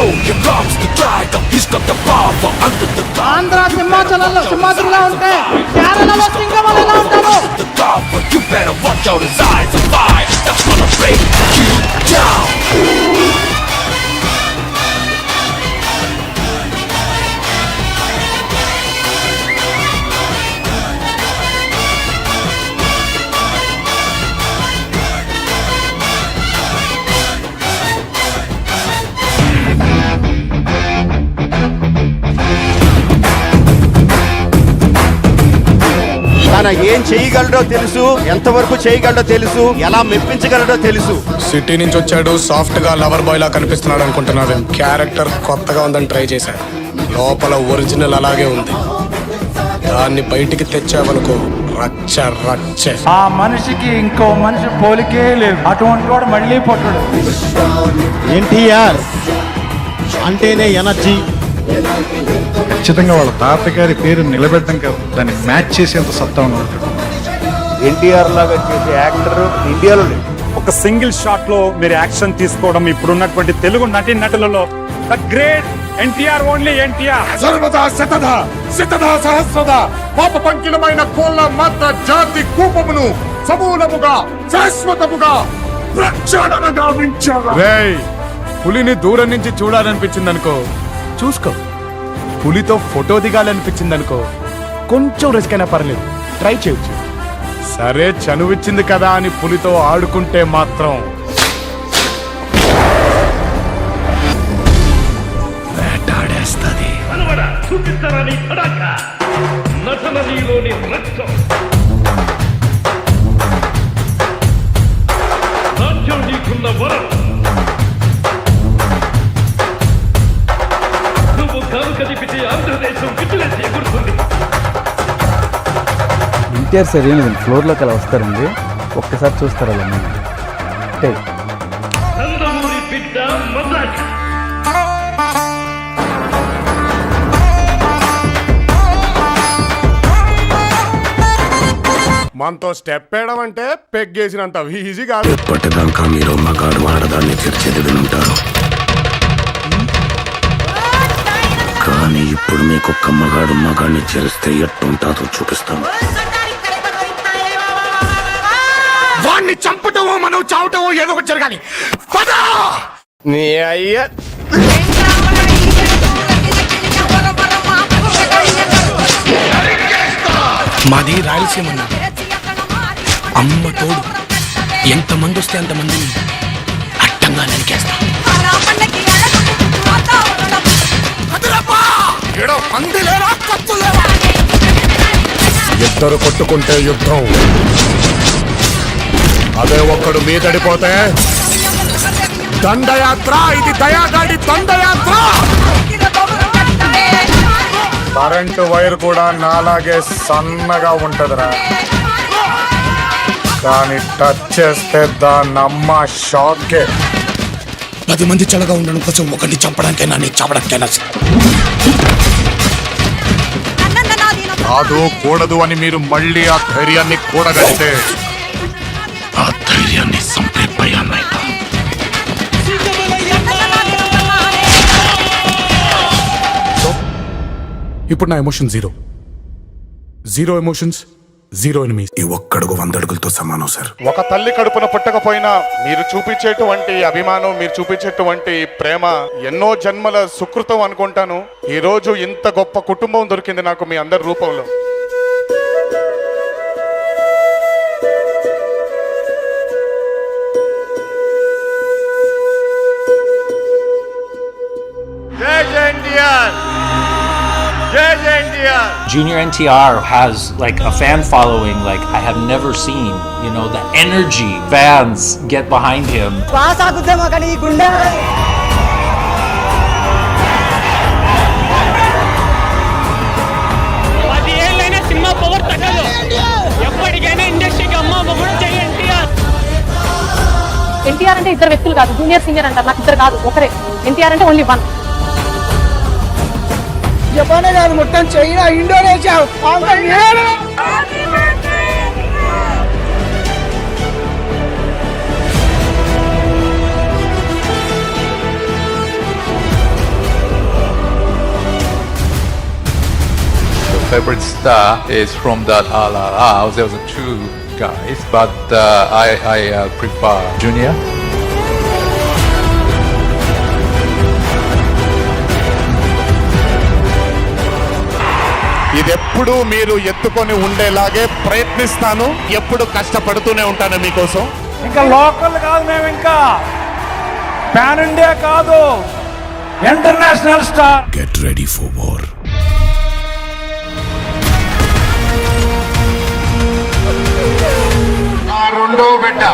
know here comes the tiger. He's got the power under the thumb. Andhra సింహాచలంలో సింహాద్రిలా ఉంటే కేరళలో సింగమల ఎలా ఉంటారు? The power, you better watch out, his eyes are fire. That's gonna break you down. తన ఏం చేయగలడో తెలుసు, ఎంతవరకు చేయగలడో తెలుసు, ఎలా మెప్పించగలడో తెలుసు. సిటీ నుంచి వచ్చాడు, సాఫ్ట్ గా లవర్ బాయ్ లా కనిపిస్తున్నాడు అనుకుంటున్నాడు. క్యారెక్టర్ కొత్తగా ఉందని ట్రై చేశాడు. లోపల ఒరిజినల్ అలాగే ఉంది. దాన్ని బయటికి తెచ్చావనుకో రచ్చ రచ్చ. ఆ మనిషికి ఇంకో మనిషి పోలికే లేదు. అటువంటి వాడు మళ్ళీ పొట్టడు. ఎన్టీఆర్ అంటేనే ఎనర్జీ. ఖచ్చితంగా వాళ్ళ తాతగారి పేరు నిలబెట్టడం కాదు, దాన్ని మ్యాచ్ చేసేంత సత్తా ఉన్నాడు. ఎన్టీఆర్ లాగా చేసే యాక్టర్ ఇండియాలో లేదు. ఒక సింగిల్ షాట్ లో మీరు యాక్షన్ తీసుకోవడం ఇప్పుడున్నటువంటి తెలుగు నటి నటులలో the great NTR, only NTR. సర్వదా శతధ శతధ సహస్రద పాప పంకిలమైన కోళ్ళ మాత్ర జాతి కూపమును సమూలముగా శాశ్వతముగా ప్రక్షాళన గావించారు. రేయ్, పులిని దూరం నుంచి చూడాలనిపించింది అనుకో, చూసుకో. పులితో ఫోటో దిగాలనిపించింది అనుకో, కొంచెం రిస్క్ అయినా పర్లేదు, ట్రై చేయొచ్చు. సరే, చనువిచ్చింది కదా అని పులితో ఆడుకుంటే మాత్రం వేటాడేస్తుంది. ఎన్టీఆర్ సార్ ఏమి ఫ్లోర్లోకి అలా వస్తారండి, ఒక్కసారి చూస్తారు అలా అంటే. మనతో స్టెప్ వేయడం అంటే పెగ్గేసినంత ఈజీ కాదు. ఎప్పటిదాకా మీరు మగాడు ఆడదాన్ని తెరిచేది ఉంటారు, కానీ ఇప్పుడు మీకు ఒక్క మగాడు మగాడిని చేస్తే ఎట్టుంటాదో చూపిస్తాను. వాణ్ణి చంపటమో మనం చావటమో ఏదో ఒకటి జరగాలి. పదా నీ అయ్యా మాది రాయలసీమ, అమ్మ తోడు. ఎంతమంది వస్తే అంతమందిని అట్టంగా నరికేస్తా. ఇద్దరు కొట్టుకుంటే యుద్ధం, అదే ఒక్కడు మీదడిపోతే దండయాత్ర. ఇది దయాగాడి దండయాత్ర. కరెంటు వైర్ కూడా నాలాగే సన్నగా ఉంటదిరా, కానీ టచ్ చేస్తే దాన్నమ్మ షాకే. 10 మంది చల్లగా ఉండడం కోసం ఒకరిని చంపడానికైనా నీ చావడానికైనా కాదు కూడదు అని మీరు మళ్ళీ ఆ ధైర్యాన్ని కూడగలిగితే ఆ ధైర్యాన్ని చంపే భయాన్ని. ఇప్పుడు నా emotion zero emotions, zero enemies. ఈ ఒక్కడుగు 100 అడుగులతో సమానం సార్. ఒక తల్లి కడుపున పుట్టకపోయినా మీరు చూపించేటువంటి అభిమానం, మీరు చూపించేటువంటి ప్రేమ ఎన్నో జన్మల సుకృతం అనుకుంటాను. ఈ రోజు ఇంత గొప్ప కుటుంబం దొరికింది నాకు మీ అందరి రూపంలో. Junior NTR has like a fan following like I have never seen. You know, the energy fans get behind him. NTR అంటే ఇద్దరు వ్యక్తులు కాదు, జూనియర్ సీనియర్ అంటారు. నాకు ఇద్దరు కాదు, ఒకరే. ఎన్టీఆర్ అంటే ఓన్లీ వన్. జపానే కాదు, మొత్తం China, Indonesia, favorite star is from that House. There was two guys, but I prefer Junior. ఇదెప్పుడు మీరు ఎత్తుకొని ఉండేలాగే ప్రయత్నిస్తాను. ఎప్పుడు కష్టపడుతూనే ఉంటాను మీకోసం. ఇంకా లోకల్ కాదు, మేము ఇంకా పాన్ ఇండియా కాదు, international star. Get ready for war. రెండో బిడ్డ